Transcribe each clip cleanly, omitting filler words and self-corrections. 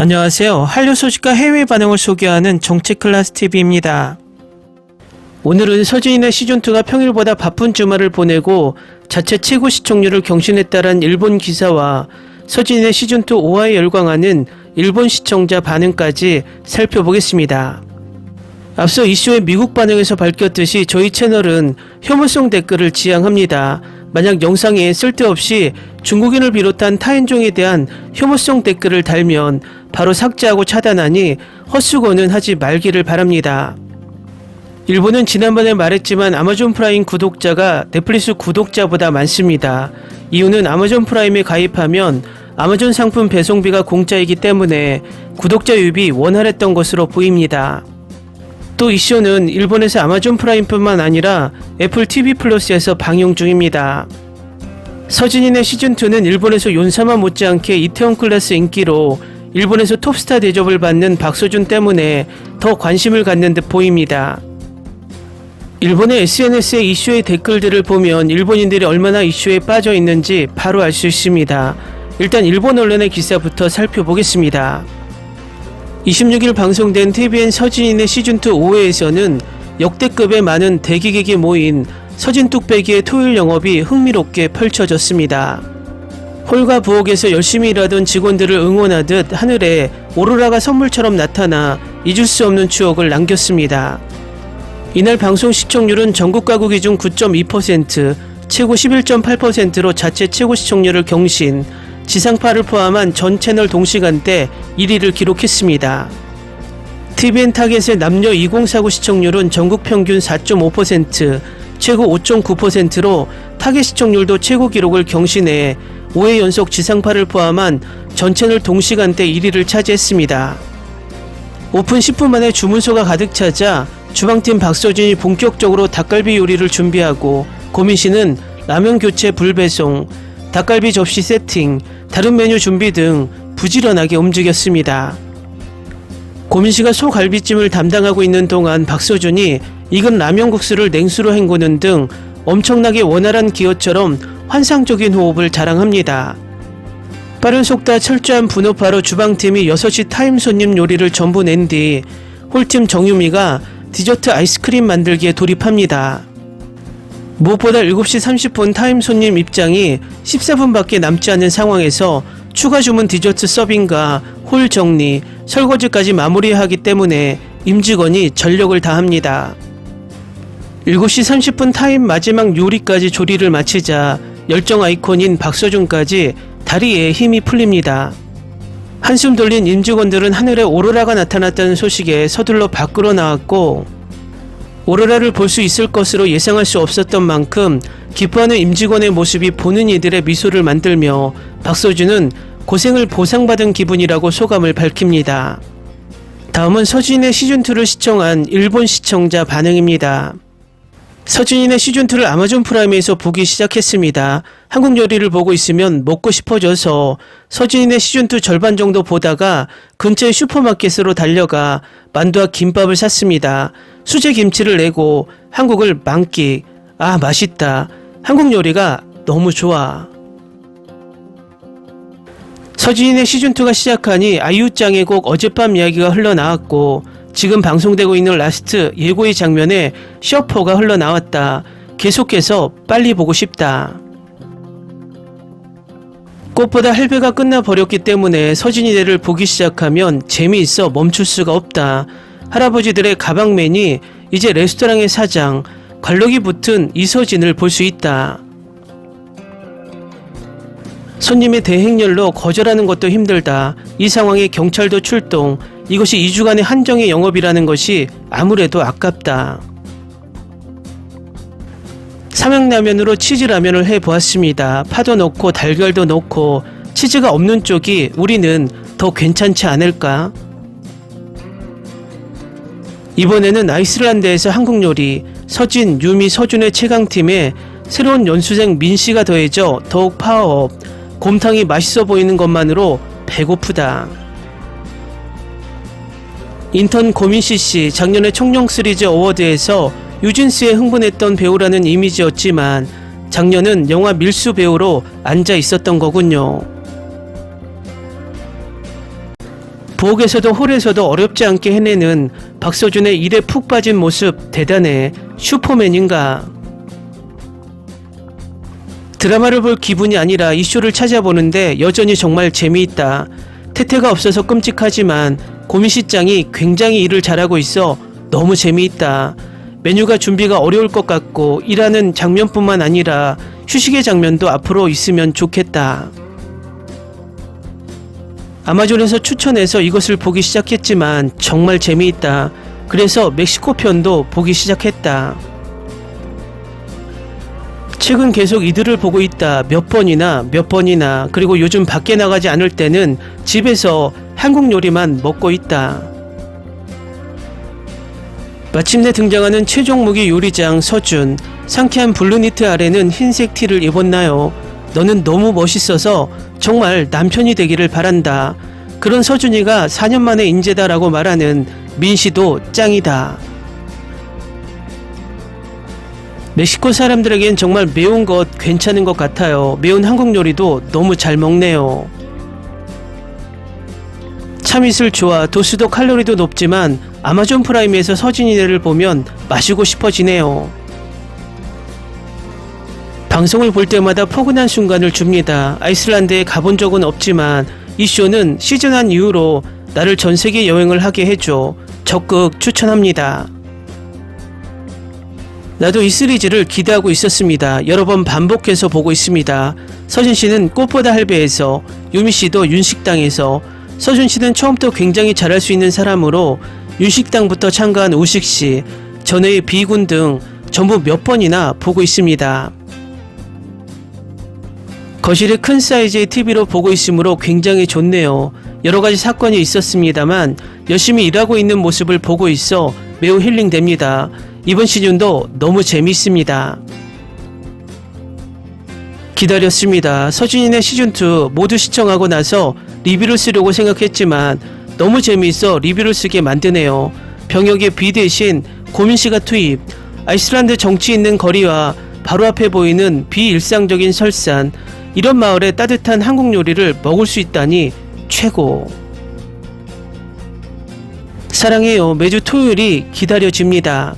안녕하세요. 한류 소식과 해외 반응을 소개하는 정치클래스TV입니다. 오늘은 서진이네 시즌2가 평일보다 바쁜 주말을 보내고 자체 최고 시청률을 경신했다는 일본 기사와 서진이네 시즌2 5화에 열광하는 일본 시청자 반응까지 살펴보겠습니다. 앞서 이슈의 미국 반응에서 밝혔듯이 저희 채널은 혐오성 댓글을 지향합니다. 만약 영상에 쓸데없이 중국인을 비롯한 타인종에 대한 혐오성 댓글을 달면 바로 삭제하고 차단하니 헛수고는 하지 말기를 바랍니다. 일본은 지난번에 말했지만 아마존 프라임 구독자가 넷플릭스 구독자보다 많습니다. 이유는 아마존 프라임에 가입하면 아마존 상품 배송비가 공짜이기 때문에 구독자 유입이 원활했던 것으로 보입니다. 또 이쇼는 일본에서 아마존 프라임뿐만 아니라 애플 TV 플러스에서 방영 중입니다. 서진이네 시즌2는 일본에서 윤사마 못지않게 이태원 클래스 인기로 일본에서 톱스타 대접을 받는 박서준 때문에 더 관심을 갖는 듯 보입니다. 일본의 SNS의 이슈의 댓글들을 보면 일본인들이 얼마나 이슈에 빠져 있는지 바로 알 수 있습니다. 일단 일본 언론의 기사부터 살펴보겠습니다. 26일 방송된 TVN 서진이네 시즌2 5회에서는 역대급의 많은 대기객이 모인 서진 뚝배기의 토요일 영업이 흥미롭게 펼쳐졌습니다. 홀과 부엌에서 열심히 일하던 직원들을 응원하듯 하늘에 오로라가 선물처럼 나타나 잊을 수 없는 추억을 남겼습니다. 이날 방송 시청률은 전국 가구 기준 9.2%, 최고 11.8%로 자체 최고 시청률을 경신, 지상파를 포함한 전 채널 동시간대 1위를 기록했습니다. TVN 타겟의 남녀 2049 시청률은 전국 평균 4.5%, 최고 5.9%로 타겟 시청률도 최고 기록을 경신해 5회 연속 지상파를 포함한 전 채널 동시간대 1위를 차지했습니다. 오픈 10분 만에 주문서가 가득 차자 주방팀 박서진이 본격적으로 닭갈비 요리를 준비하고 고민씨는 라면 교체 불배송, 닭갈비 접시 세팅, 다른 메뉴 준비 등 부지런하게 움직였습니다. 고민씨가 소갈비찜을 담당하고 있는 동안 박서준이 익은 라면국수를 냉수로 헹구는 등 엄청나게 원활한 기어처럼 환상적인 호흡을 자랑합니다. 빠른 속도와 철저한 분업화로 주방팀이 6시 타임 손님 요리를 전부 낸 뒤 홀팀 정유미가 디저트 아이스크림 만들기에 돌입합니다. 무엇보다 7시 30분 타임 손님 입장이 14분밖에 남지 않은 상황에서 추가 주문 디저트 서빙과 홀 정리, 설거지까지 마무리하기 때문에 임직원이 전력을 다합니다. 7시 30분 타임 마지막 요리까지 조리를 마치자 열정 아이콘인 박서준까지 다리에 힘이 풀립니다. 한숨 돌린 임직원들은 하늘에 오로라가 나타났다는 소식에 서둘러 밖으로 나왔고 오로라를 볼 수 있을 것으로 예상할 수 없었던 만큼 기뻐하는 임직원의 모습이 보는 이들의 미소를 만들며 박서준은 고생을 보상받은 기분이라고 소감을 밝힙니다. 다음은 서진이네 시즌2를 시청한 일본 시청자 반응입니다. 서진이네 시즌2를 아마존 프라임에서 보기 시작했습니다. 한국 요리를 보고 있으면 먹고 싶어져서 서진이네 시즌2 절반 정도 보다가 근처의 슈퍼마켓으로 달려가 만두와 김밥을 샀습니다. 수제 김치를 내고 한국을 만끽. 아, 맛있다. 한국 요리가 너무 좋아. 서진이네 시즌2가 시작하니 아이유짱의 곡 어젯밤 이야기가 흘러나왔고 지금 방송되고 있는 라스트 예고의 장면에 셔퍼가 흘러나왔다. 계속해서 빨리 보고 싶다. 꽃보다 할배가 끝나버렸기 때문에 서진이네를 보기 시작하면 재미있어 멈출 수가 없다. 할아버지들의 가방맨이 이제 레스토랑의 사장, 관록이 붙은 이서진을 볼 수 있다. 손님의 대행렬로 거절하는 것도 힘들다. 이 상황에 경찰도 출동. 이것이 2주간의 한정의 영업이라는 것이 아무래도 아깝다. 삼양라면으로 치즈라면을 해보았습니다. 파도 넣고 달걀도 넣고 치즈가 없는 쪽이 우리는 더 괜찮지 않을까? 이번에는 아이슬란드에서 한국 요리, 서진, 유미, 서준의 최강팀에 새로운 연수생 민씨가 더해져 더욱 파워업, 곰탕이 맛있어 보이는 것만으로 배고프다. 인턴 고민씨씨 작년에 청룡 시리즈 어워드에서 유진스에 흥분했던 배우라는 이미지였지만 작년은 영화 밀수 배우로 앉아 있었던 거군요. 부엌에서도 홀에서도 어렵지 않게 해내는 박서준의 일에 푹 빠진 모습 대단해. 슈퍼맨인가? 드라마를 볼 기분이 아니라 이 쇼를 찾아보는데 여전히 정말 재미있다. 태태가 없어서 끔찍하지만 고민실장이 굉장히 일을 잘하고 있어 너무 재미있다. 메뉴가 준비가 어려울 것 같고 일하는 장면뿐만 아니라 휴식의 장면도 앞으로 있으면 좋겠다. 아마존에서 추천해서 이것을 보기 시작했지만 정말 재미있다. 그래서 멕시코 편도 보기 시작했다. 최근 계속 이들을 보고 있다. 몇 번이나 그리고 요즘 밖에 나가지 않을 때는 집에서 한국 요리만 먹고 있다. 마침내 등장하는 최종 무기 요리장 서준. 상쾌한 블루니트 아래는 흰색 티를 입었나요? 너는 너무 멋있어서 정말 남편이 되기를 바란다. 그런 서준이가 4년 만에 인재다라고 말하는 민씨도 짱이다. 멕시코 사람들에겐 정말 매운 것 괜찮은 것 같아요. 매운 한국 요리도 너무 잘 먹네요. 참이슬 좋아. 도수도 칼로리도 높지만 아마존 프라임에서 서준이네를 보면 마시고 싶어지네요. 방송을 볼 때마다 포근한 순간을 줍니다. 아이슬란드에 가본 적은 없지만 이 쇼는 시즌1 이후로 나를 전세계 여행을 하게 해줘. 적극 추천합니다. 나도 이 시리즈를 기대하고 있었습니다. 여러 번 반복해서 보고 있습니다. 서준씨는 꽃보다 할배에서, 유미씨도 윤식당에서, 서준씨는 처음부터 굉장히 잘할 수 있는 사람으로 윤식당부터 참가한 우식씨, 전회의 비군 등 전부 몇 번이나 보고 있습니다. 거실에 큰 사이즈의 TV로 보고 있으므로 굉장히 좋네요. 여러가지 사건이 있었습니다만 열심히 일하고 있는 모습을 보고 있어 매우 힐링됩니다. 이번 시즌도 너무 재미있습니다. 기다렸습니다. 서준이네 시즌2 모두 시청하고 나서 리뷰를 쓰려고 생각했지만 너무 재미있어 리뷰를 쓰게 만드네요. 병역의 비 대신 고민씨가 투입, 아이슬란드 정치 있는 거리와 바로 앞에 보이는 비일상적인 설산, 이런 마을에 따뜻한 한국 요리를 먹을 수 있다니 최고. 사랑해요. 매주 토요일이 기다려집니다.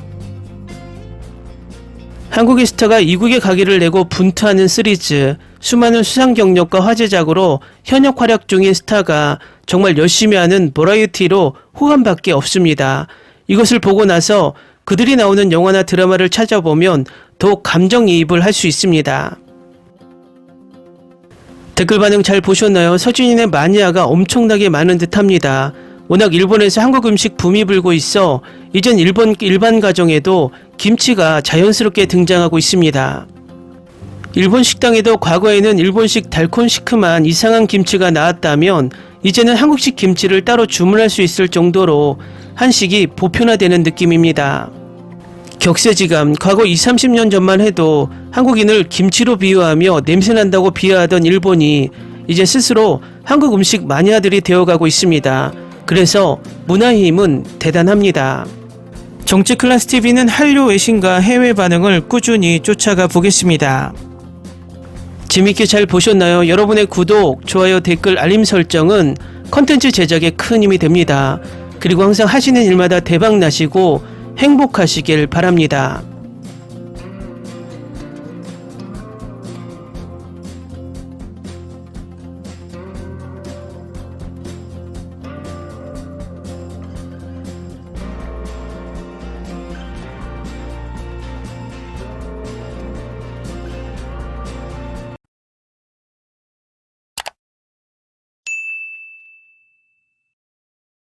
한국의 스타가 이국에 가기를 내고 분투하는 시리즈. 수많은 수상 경력과 화제작으로 현역 활약 중인 스타가 정말 열심히 하는 버라이어티로 호감밖에 없습니다. 이것을 보고 나서 그들이 나오는 영화나 드라마를 찾아보면 더욱 감정이입을 할 수 있습니다. 댓글 반응 잘 보셨나요? 서준이네 마니아가 엄청나게 많은 듯합니다. 워낙 일본에서 한국 음식 붐이 불고 있어 이젠 일반 가정에도 김치가 자연스럽게 등장하고 있습니다. 일본 식당에도 과거에는 일본식 달콤시큼한 이상한 김치가 나왔다면 이제는 한국식 김치를 따로 주문할 수 있을 정도로 한식이 보편화되는 느낌입니다. 격세지감. 과거 20-30년 전만 해도 한국인을 김치로 비유하며 냄새난다고 비하하던 일본이 이제 스스로 한국 음식 마니아들이 되어가고 있습니다. 그래서 문화의 힘은 대단합니다. 정치클래스TV는 한류 외신과 해외 반응을 꾸준히 쫓아가 보겠습니다. 재밌게 잘 보셨나요? 여러분의 구독, 좋아요, 댓글, 알림 설정은 컨텐츠 제작에 큰 힘이 됩니다. 그리고 항상 하시는 일마다 대박 나시고 행복하시길 바랍니다.